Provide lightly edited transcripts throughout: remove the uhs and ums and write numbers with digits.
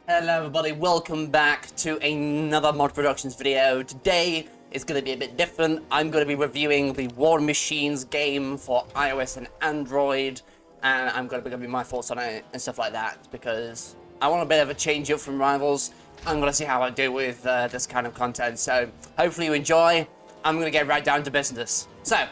Hello everybody, welcome back to another Mod Productions video. Today is going to be a bit different. I'm going to be reviewing the War Machines game for iOS and Android, and I'm going to be giving my thoughts on it and stuff like that, because I want a bit of a change up from Rivals. I'm going to see how I do with this kind of content, so hopefully you enjoy. I'm going to get right down to business. So,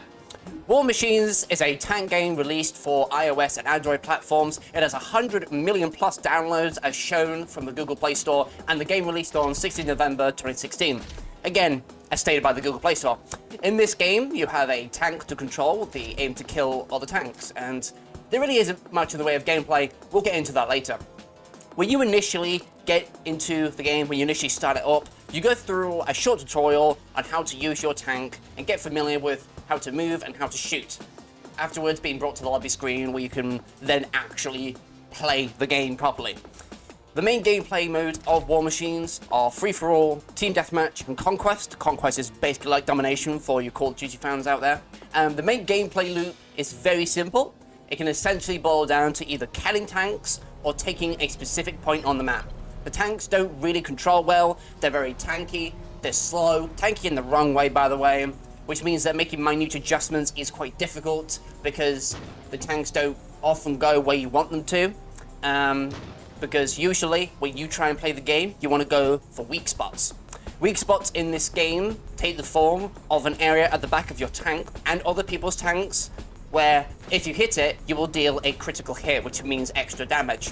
War Machines is a tank game released for iOS and Android platforms. It has 100 million plus downloads as shown from the Google Play Store, and the game released on 16 November 2016. Again, as stated by the Google Play Store. In this game, you have a tank to control with the aim to kill other tanks, and there really isn't much in the way of gameplay. We'll get into that later. When you initially get into the game, when you initially start it up, you go through a short tutorial on how to use your tank and get familiar with how to move and how to shoot. Afterwards, being brought to the lobby screen where you can then actually play the game properly. The main gameplay modes of War Machines are free-for-all, team deathmatch, and conquest. Conquest is basically like domination for you Call of Duty fans out there. The main gameplay loop is very simple. It can essentially boil down to either killing tanks or taking a specific point on the map. The tanks don't really control well, they're very tanky, they're slow, tanky in the wrong way by the way, which means that making minute adjustments is quite difficult because the tanks don't often go where you want them to. Because usually when you try and play the game, you want to go for weak spots. Weak spots in this game take the form of an area at the back of your tank and other people's tanks where if you hit it, you will deal a critical hit, which means extra damage.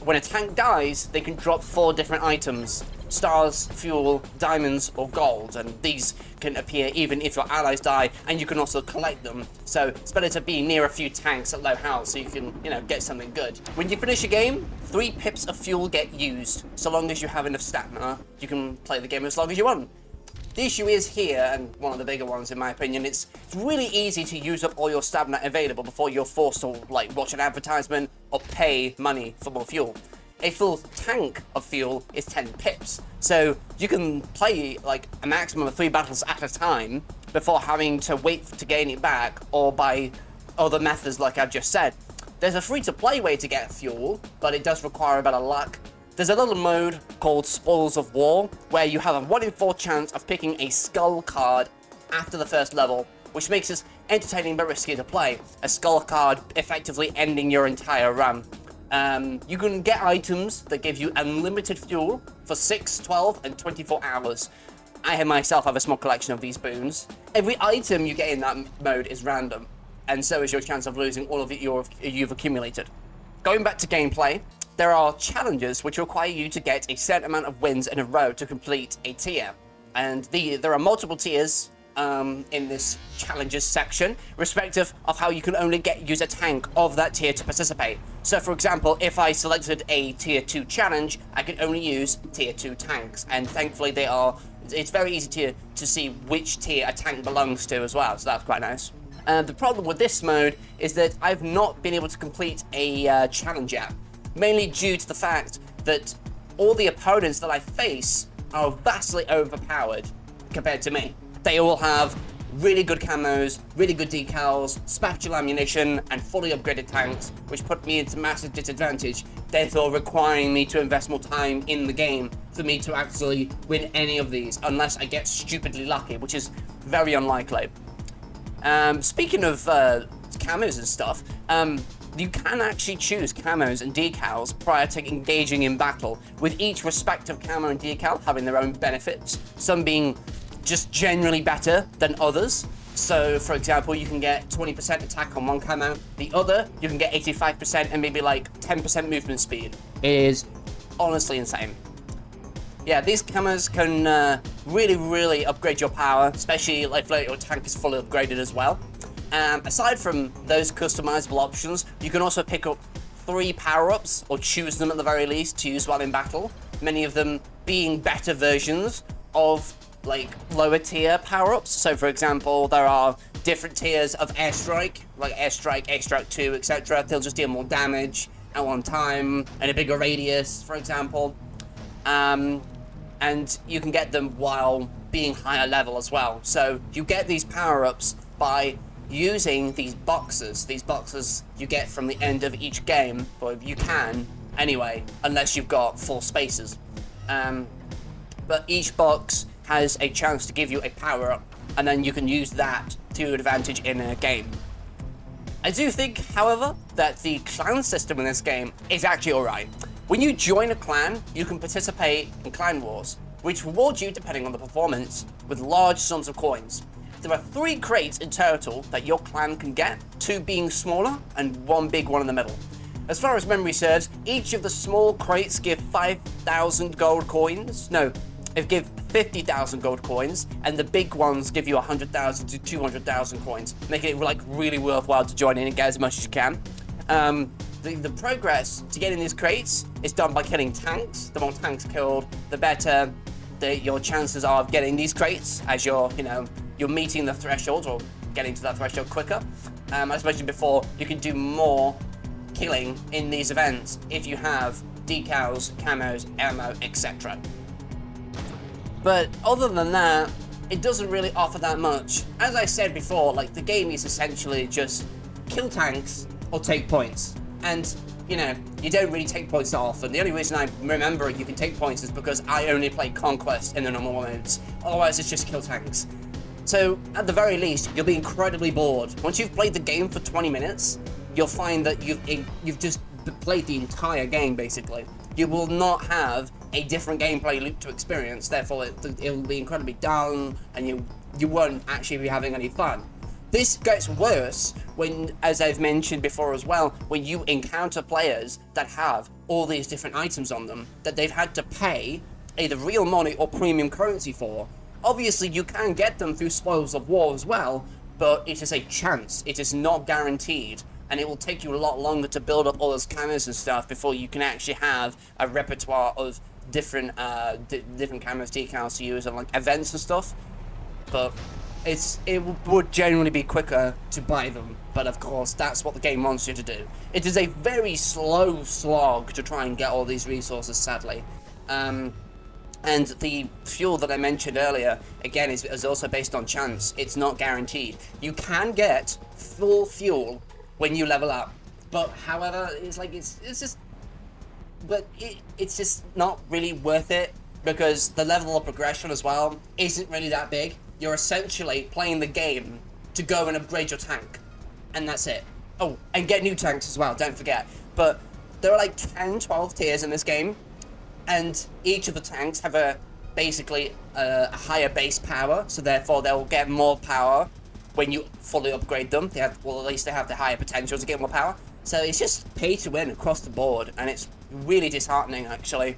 When a tank dies, they can drop 4 different items: stars, fuel, diamonds, or gold, and these can appear even if your allies die, and you can also collect them. So it's better to be near a few tanks at low health so you can, get something good. When you finish a game, 3 pips of fuel get used. So long as you have enough stamina, you can play the game as long as you want. The issue is here, and one of the bigger ones in my opinion, it's really easy to use up all your stamina available before you're forced to watch an advertisement or pay money for more fuel. A full tank of fuel is 10 pips, so you can play a maximum of 3 battles at a time before having to wait to gain it back or by other methods like I've just said. There's a free-to-play way to get fuel, but it does require a bit of luck. There's a little mode called Spoils of War, where you have a 1 in 4 chance of picking a skull card after the first level, which makes it entertaining but risky to play. A skull card effectively ending your entire run. You can get items that give you unlimited fuel for 6, 12, and 24 hours. I myself have a small collection of these boons. Every item you get in that mode is random, and so is your chance of losing all of it you've accumulated. Going back to gameplay, there are challenges which require you to get a set amount of wins in a row to complete a tier. And there are multiple tiers in this challenges section, respective of how you can only use a tank of that tier to participate. So for example, if I selected a tier 2 challenge, I could only use tier 2 tanks. And thankfully it's very easy to see which tier a tank belongs to as well, so that's quite nice. The problem with this mode is that I've not been able to complete a challenge yet. Mainly due to the fact that all the opponents that I face are vastly overpowered compared to me. They all have really good camos, really good decals, spatula ammunition, and fully upgraded tanks, which put me into massive disadvantage, therefore requiring me to invest more time in the game for me to actually win any of these, unless I get stupidly lucky, which is very unlikely. Speaking of camos and stuff, you can actually choose camos and decals prior to engaging in battle, with each respective camo and decal having their own benefits, some being just generally better than others. So for example, you can get 20% attack on one camo, the other you can get 85% and maybe 10% movement speed. It is honestly insane. Yeah, these camos can really upgrade your power, especially if your tank is fully upgraded as well. Aside from those customizable options, you can also pick up 3 power-ups, or choose them at the very least, to use while in battle. Many of them being better versions of lower tier power-ups. So for example, there are different tiers of airstrike, like airstrike, airstrike 2, etc. They'll just deal more damage at one time and a bigger radius, for example. And you can get them while being higher level as well. So you get these power-ups by using these boxes. These boxes you get from the end of each game, or you can anyway, unless you've got full spaces. But each box has a chance to give you a power-up, and then you can use that to your advantage in a game. I do think, however, that the clan system in this game is actually alright. When you join a clan, you can participate in clan wars, which reward you, depending on the performance, with large sums of coins. There are 3 crates in total that your clan can get, 2 being smaller and 1 big one in the middle. As far as memory serves, each of the small crates give 5,000 gold coins. No, it give 50,000 gold coins, and the big ones give you 100,000 to 200,000 coins, making it like really worthwhile to join in and get as much as you can. The progress to getting these crates is done by killing tanks. The more tanks killed, the better your chances are of getting these crates, as you're meeting the threshold or getting to that threshold quicker. As mentioned before, you can do more killing in these events if you have decals, camos, ammo, etc. But other than that, it doesn't really offer that much. As I said before, like, the game is essentially just kill tanks or take points. And, you don't really take points that often. The only reason I remember you can take points is because I only play Conquest in the normal modes. Otherwise, it's just kill tanks. So, at the very least, you'll be incredibly bored. Once you've played the game for 20 minutes, you'll find that you've just played the entire game, basically. You will not have a different gameplay loop to experience, therefore it'll be incredibly dull, and you won't actually be having any fun. This gets worse when, as I've mentioned before as well, when you encounter players that have all these different items on them that they've had to pay either real money or premium currency for. Obviously, you can get them through Spoils of War as well, but it is a chance. It is not guaranteed, and it will take you a lot longer to build up all those cameras and stuff before you can actually have a repertoire of different cameras, decals to use, and like events and stuff. But it would generally be quicker to buy them, but of course that's what the game wants you to do. It is a very slow slog to try and get all these resources, sadly. And the fuel that I mentioned earlier, again, is also based on chance. It's not guaranteed. You can get full fuel when you level up, but however, it's just not really worth it, because the level of progression as well isn't really that big. You're essentially playing the game to go and upgrade your tank, and that's it. Oh, and get new tanks as well, don't forget. But there are like 10, 12 tiers in this game, and each of the tanks have basically a higher base power, so therefore they'll get more power when you fully upgrade them. At least they have the higher potential to get more power. So it's just pay to win across the board, and it's really disheartening, actually.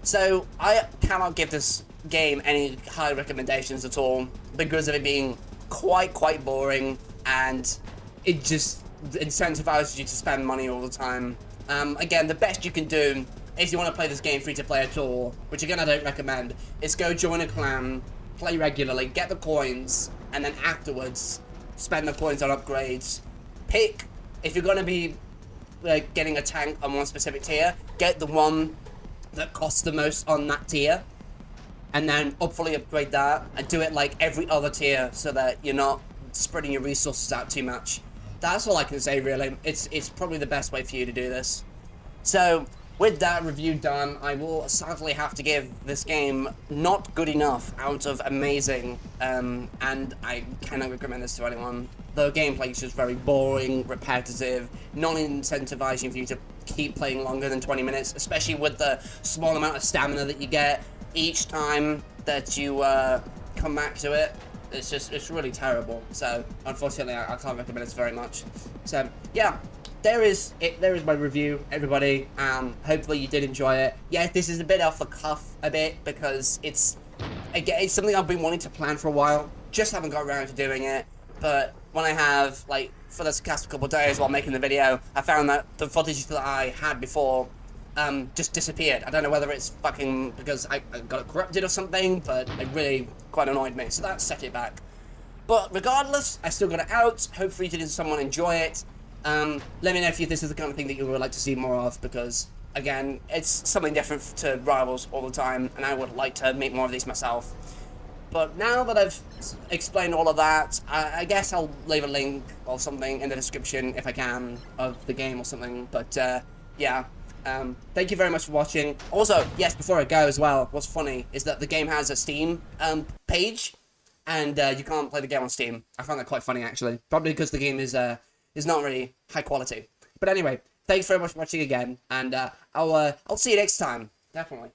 So I cannot give this game any high recommendations at all, because of it being quite boring, and it just incentivizes you to spend money all the time. Again, the best you can do, if you want to play this game free to play at all, which again I don't recommend, is go join a clan, play regularly, get the coins, and then afterwards spend the coins on upgrades. Pick, if you're going to be getting a tank on one specific tier, get the one that costs the most on that tier, and then fully upgrade that, and do it like every other tier so that you're not spreading your resources out too much. That's all I can say, really. It's probably the best way for you to do this. So, with that review done, I will sadly have to give this game not good enough out of amazing, and I cannot recommend this to anyone. The gameplay is just very boring, repetitive, non-incentivizing for you to keep playing longer than 20 minutes, especially with the small amount of stamina that you get each time that you come back to it. It's really terrible. So, unfortunately, I can't recommend this very much. So, yeah. There is my review, everybody. Hopefully you did enjoy it. Yeah, this is a bit off the cuff a bit, because it's something I've been wanting to plan for a while. Just haven't got around to doing it. But when I have, like, for this past couple of days while making the video, I found that the footage that I had before just disappeared. I don't know whether it's fucking because I got it corrupted or something, but it really quite annoyed me. So that set it back. But regardless, I still got it out. Hopefully did someone enjoy it. Let me know if this is the kind of thing that you would like to see more of, because, again, it's something different to Rivals all the time, and I would like to make more of these myself. But now that I've explained all of that, I guess I'll leave a link or something in the description, if I can, of the game or something. But, yeah. Thank you very much for watching. Also, yes, before I go as well, what's funny is that the game has a Steam page, and you can't play the game on Steam. I found that quite funny, actually. Probably because the game is not really high quality. But anyway, thanks very much for watching again, and I'll see you next time. Definitely.